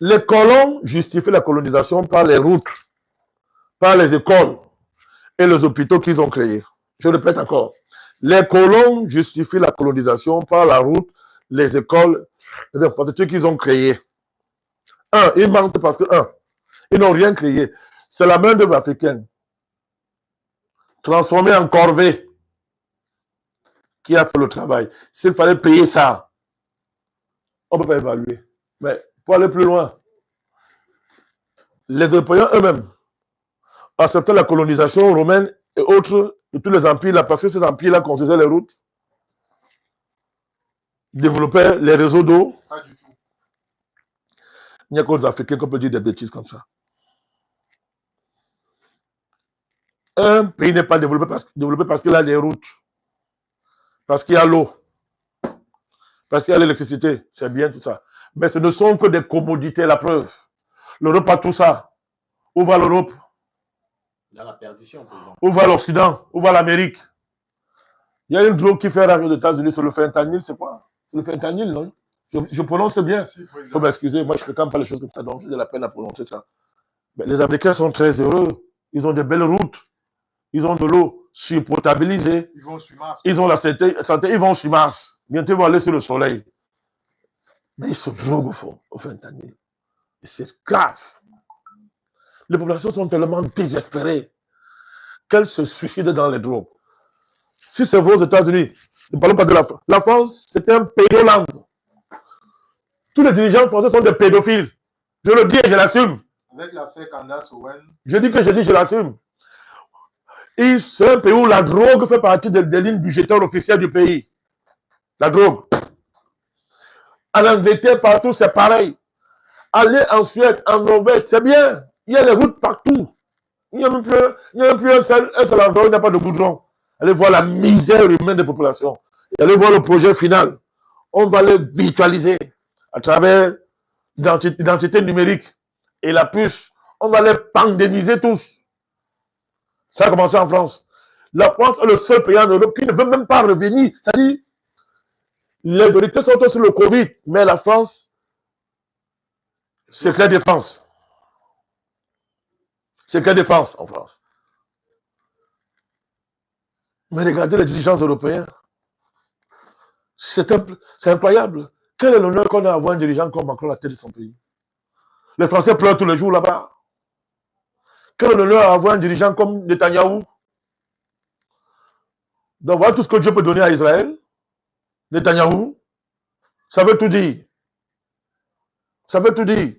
Les colons justifient la colonisation par les routes, par les écoles et les hôpitaux qu'ils ont créés. Je répète encore. Les colons justifient la colonisation par la route, les écoles, les infrastructures qu'ils ont créées. Un, ils mentent parce que, ils n'ont rien créé. C'est la main-d'œuvre africaine, transformée en corvée, qui a fait le travail. S'il fallait payer ça, on ne peut pas évaluer. Mais pour aller plus loin, les Européens eux-mêmes acceptaient la colonisation romaine et autres de tous les empires, là, parce que ces empires-là construisaient les routes, développaient les réseaux d'eau. Pas du tout. Il n'y a qu'aux Africains qu'on peut dire des bêtises comme ça. Un pays n'est pas développé parce qu'il a des routes, parce qu'il y a l'eau, parce qu'il y a l'électricité. C'est bien tout ça. Mais ce ne sont que des commodités, la preuve. L'Europe a tout ça. Où va l'Europe? Dans la perdition, président. Où va l'Occident? Où va l'Amérique? Il y a une drogue qui fait rage aux États-Unis sur le fentanyl, c'est quoi? C'est le fentanyl, non? Je prononce bien. Si, Il faut président. m'excuser, moi je ne fréquente pas les choses comme ça, donc j'ai de la peine à prononcer ça. Mais les Américains sont très heureux. Ils ont de belles routes. Ils ont de l'eau surpotabilisée. Ils vont sur Mars. Ils ont la santé, ils vont sur Mars. Bientôt ils vont aller sur le soleil. Mais ils se droguent au fentanyl. Et c'est grave. Les populations sont tellement désespérées qu'elles se suicident dans les drogues. Si c'est vous aux États-Unis, ne parlons pas de la France. La France, c'est un pédoland. Tous les dirigeants français sont des pédophiles. Je le dis et je l'assume. Avec l'affaire Candace Owen. Je dis que je dis, je l'assume. C'est un pays où la drogue fait partie des lignes budgétaires officielles du pays. La drogue. En Angleterre, partout, c'est pareil. Aller en Suède, en Norvège, c'est bien. Il y a les routes partout. Il n'y a même plus un seul endroit où il n'y a pas de goudron. Allez voir la misère humaine des populations. Et allez voir le projet final. On va les virtualiser à travers l'identité numérique et la puce. On va les pandémiser tous. Ça a commencé en France. La France est le seul pays en Europe qui ne veut même pas revenir. C'est-à-dire, les vérités sont sur le Covid, mais la France, c'est que la défense. C'est que la défense en France. Mais regardez les dirigeants européens. C'est incroyable. Quel est l'honneur qu'on a à avoir un dirigeant comme Macron à la tête de son pays? Les Français pleurent tous les jours là-bas. Quel est l'honneur à avoir un dirigeant comme Netanyahou? Donc voilà tout ce que Dieu peut donner à Israël. Netanyahou, ça veut tout dire. Ça veut tout dire.